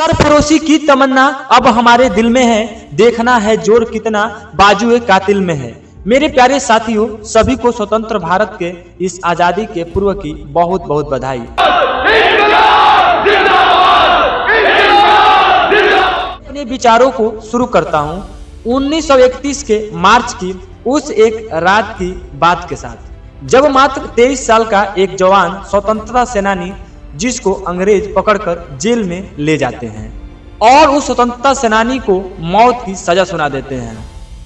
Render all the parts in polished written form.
सरफरोशी की तमन्ना अब हमारे दिल में है, देखना है जोर कितना बाजुए कातिल में है। मेरे प्यारे साथियों, सभी को स्वतंत्र भारत के इस आजादी के पूर्व की बहुत बहुत बधाई। अपने विचारों को शुरू करता हूं 1931 के मार्च की उस एक रात की बात के साथ, जब मात्र 23 साल का एक जवान स्वतंत्रता सेनानी, जिसको अंग्रेज पकड़कर जेल में ले जाते हैं और उस स्वतंत्रता सेनानी को मौत की सजा सुना देते हैं।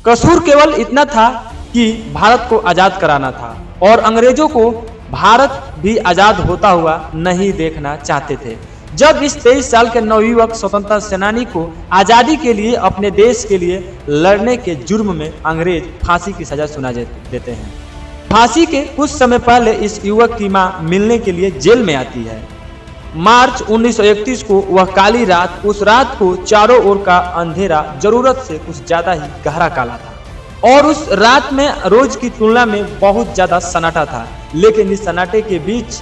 कसूर केवल इतना था कि भारत को आजाद कराना था और अंग्रेजों को भारत भी आजाद होता हुआ नहीं देखना चाहते थे। जब इस 23 साल के नवयुवक स्वतंत्रता सेनानी को आजादी के लिए, अपने देश के लिए लड़ने के जुर्म में अंग्रेज फांसी की सजा सुना देते हैं। फांसी के कुछ समय पहले इस युवक की मां मिलने के लिए जेल में आती है। मार्च 1931 को वह काली रात, उस रात को चारों ओर का अंधेरा जरूरत से कुछ ज्यादा ही गहरा काला था और उस रात में रोज की तुलना में बहुत ज्यादा सन्नाटा था। लेकिन इस सन्नाटे के बीच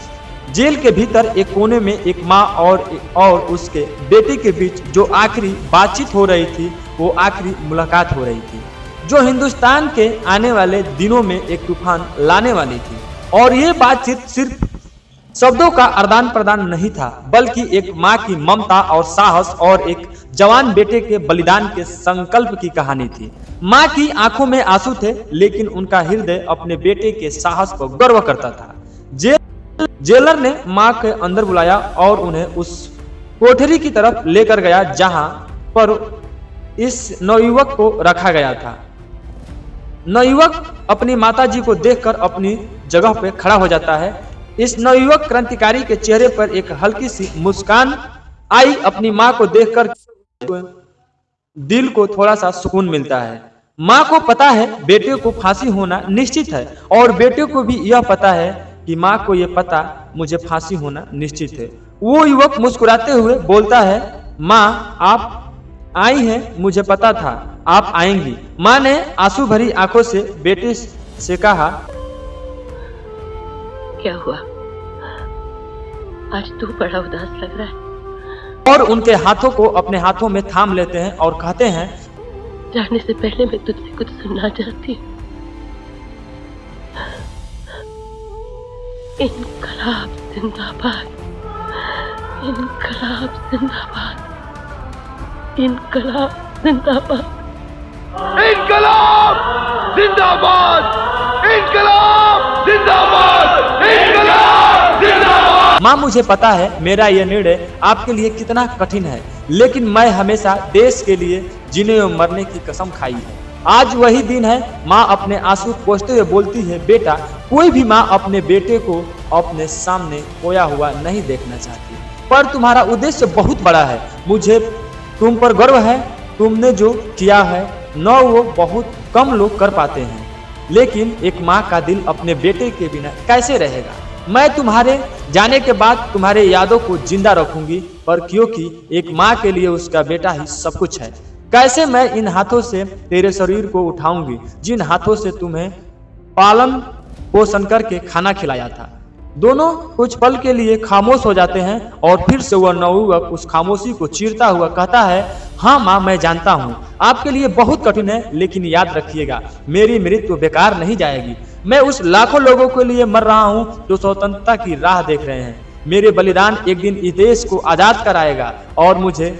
जेल के भीतर एक कोने में एक माँ और उसके बेटे के बीच जो आखिरी बातचीत हो रही थी, वो आखिरी मुलाकात हो रही थी, जो हिंदुस्तान के आने वाले दिनों में एक तूफान लाने वाली थी। और ये बातचीत सिर्फ शब्दों का आदान प्रदान नहीं था, बल्कि एक माँ की ममता और साहस और एक जवान बेटे के बलिदान के संकल्प की कहानी थी। माँ की आंखों में आंसू थे, लेकिन उनका हृदय अपने बेटे के साहस पर गर्व करता था। जेलर ने माँ के अंदर बुलाया और उन्हें उस कोठरी की तरफ लेकर गया जहां पर इस नवयुवक को रखा गया था। नवयुवक अपनी माताजी को देखकर अपनी जगह पे खड़ा हो जाता है। इस नवयुवक क्रांतिकारी के चेहरे पर एक हल्की सी मुस्कान आई। अपनी माँ को देखकर दिल को थोड़ा सा सुकून मिलता है। माँ को पता है बेटे को फांसी होना निश्चित है और बेटे को भी यह पता है कि माँ को यह पता मुझे फांसी होना निश्चित है। वो युवक मुस्कुराते हुए बोलता है, माँ आप आई हैं, मुझे पता था आप आएंगी। माँ ने आंसू भरी आंखों से बेटे से कहा, क्या हुआ? आज तू बड़ा उदास लग रहा है। और उनके हाथों को अपने हाथों में थाम लेते हैं और कहते हैं, जाने से पहले मैं तुझसे कुछ सुनना चाहती हूँ। इनकलाब जिंदाबाद, इनकलाब जिंदाबाद, इनकलाब जिंदाबाद, इनकलाब जिंदाबाद, इनकलाब जिंदाबाद, इनकलाब जिंदाबाद। माँ मुझे पता है मेरा यह निर्णय आपके लिए कितना कठिन है, लेकिन मैं हमेशा देश के लिए जीने और मरने की कसम खाई है। आज वही दिन है। माँ अपने आंसू पोंछते हुए बोलती है, बेटा कोई भी माँ अपने बेटे को अपने सामने खोया हुआ नहीं देखना चाहती, पर तुम्हारा उद्देश्य बहुत बड़ा है। मुझे तुम पर गर्व है। तुमने जो किया है न वो बहुत कम लोग कर पाते हैं, लेकिन एक माँ का दिल अपने बेटे के बिना कैसे रहेगा। मैं तुम्हारे जाने के बाद तुम्हारे यादों को जिंदा रखूंगी, पर क्योंकि एक माँ के लिए उसका बेटा ही सब कुछ है। कैसे मैं इन हाथों से तेरे शरीर को उठाऊंगी जिन हाथों से तुम्हें पालन पोषण करके खाना खिलाया था। दोनों कुछ पल के लिए खामोश हो जाते हैं और फिर से वह नवयुवक उस खामोशी को चीरता हुआ कहता है, हाँ माँ मैं जानता हूँ आपके लिए बहुत कठिन है, लेकिन याद रखिएगा मेरी मृत्यु बेकार नहीं जाएगी। मैं उस लाखों लोगों के लिए मर रहा हूँ जो स्वतंत्रता की राह देख रहे हैं। मेरे बलिदान एक दिन इस देश को आजाद कराएगा और मुझे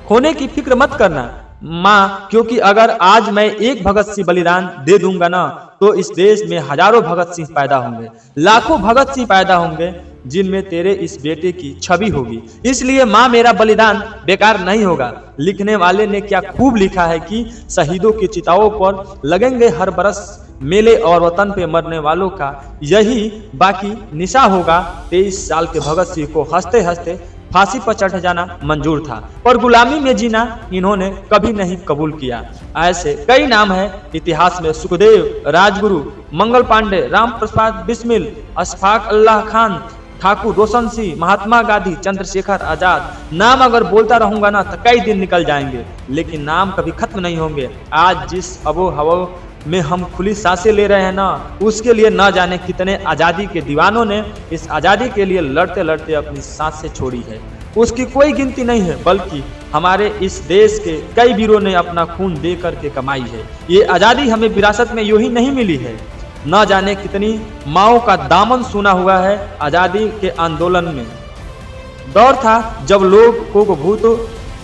खोने की फिक्र मत करना माँ, क्योंकि अगर आज मैं एक भगत सिंह बलिदान दे दूंगा ना, तो इस देश में हजारों भगत सिंह पैदा होंगे, लाखों भगत सिंह पैदा होंगे, जिनमें तेरे इस बेटे की छवि होगी। इसलिए माँ मेरा बलिदान बेकार नहीं होगा। लिखने वाले ने क्या खूब लिखा है कि शहीदों की चिताओं पर लगेंगे हर बरस मेले और वतन पे मरने वालों का यही बाकी निशा होगा। 23 साल के भगत सिंह को हंसते हंसते फांसी पर चढ़ जाना मंजूर था, पर गुलामी में जीना इन्होंने कभी नहीं कबूल किया। ऐसे कई नाम हैं इतिहास में, सुखदेव, राजगुरु, मंगल पांडे, राम प्रसाद बिस्मिल, अशफाक उल्लाह खान, ठाकुर रोशन सिंह, महात्मा गांधी, चंद्रशेखर आजाद। नाम अगर बोलता रहूंगा ना तो कई दिन निकल जाएंगे, लेकिन नाम कभी खत्म नहीं होंगे। आज जिस अबो हवा में हम खुली सांसें ले रहे हैं ना, उसके लिए न जाने कितने आज़ादी के दीवानों ने इस आज़ादी के लिए लड़ते लड़ते अपनी सांसें छोड़ी है। उसकी कोई गिनती नहीं है, बल्कि हमारे इस देश के कई वीरों ने अपना खून दे करके कमाई है। ये आज़ादी हमें विरासत में यूं ही नहीं मिली है। न जाने कितनी माओं का दामन सुना हुआ है आज़ादी के आंदोलन में। दौर था जब लोगों को भूत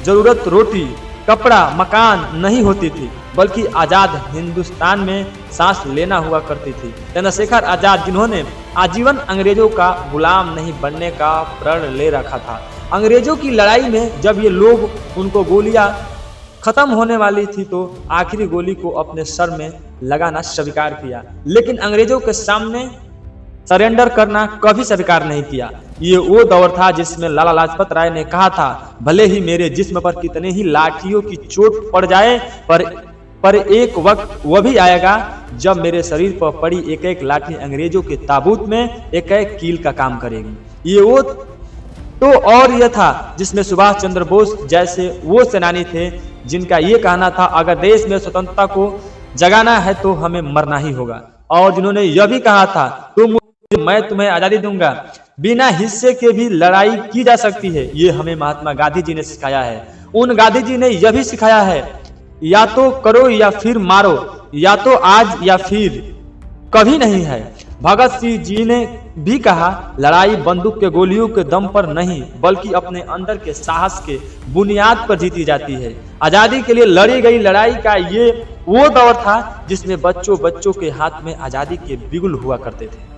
जरूरत रोटी कपड़ा मकान नहीं होती थी, बल्कि आज़ाद हिंदुस्तान में सांस लेना हुआ करती थी। चंद्रशेखर आज़ाद, जिन्होंने आजीवन अंग्रेजों का गुलाम नहीं बनने का प्रण ले रखा था। अंग्रेजों की लड़ाई में जब ये लोग उनको गोलियां खत्म होने वाली थी तो आखिरी गोली को अपने सर में लगाना स्वीकार किया, लेकिन अंग्रेजों के सामने सरेंडर करना कभी स्वीकार नहीं किया। ये वो दौर था जिसमें लाला लाजपत राय ने कहा था, भले ही मेरे जिस्म पर कितने ही लाठियों की चोट पड़ जाए, पर एक वक्त वह भी आएगा जब मेरे शरीर पर पड़ी एक एक लाठी अंग्रेजों के ताबूत में एक एक कील का काम करेगी। ये वो तो और यह था जिसमें सुभाष चंद्र बोस जैसे वो सेनानी थे जिनका ये कहना था, अगर देश में स्वतंत्रता को जगाना है तो हमें मरना ही होगा। और जिन्होंने यह भी कहा था, मैं तुम्हें आजादी दूंगा, बिना हिस्से के भी लड़ाई की जा सकती है। ये हमें महात्मा गांधी जी ने सिखाया है। उन गांधी जी ने यह भी सिखाया है, या तो करो या फिर मारो, या तो आज या फिर कभी नहीं है। भगत सिंह जी ने भी कहा, लड़ाई बंदूक के गोलियों के दम पर नहीं, बल्कि अपने अंदर के साहस के बुनियाद पर जीती जाती है। आजादी के लिए लड़ी गई लड़ाई का ये वो दौर था जिसमें बच्चों के हाथ में आजादी के बिगुल हुआ करते थे।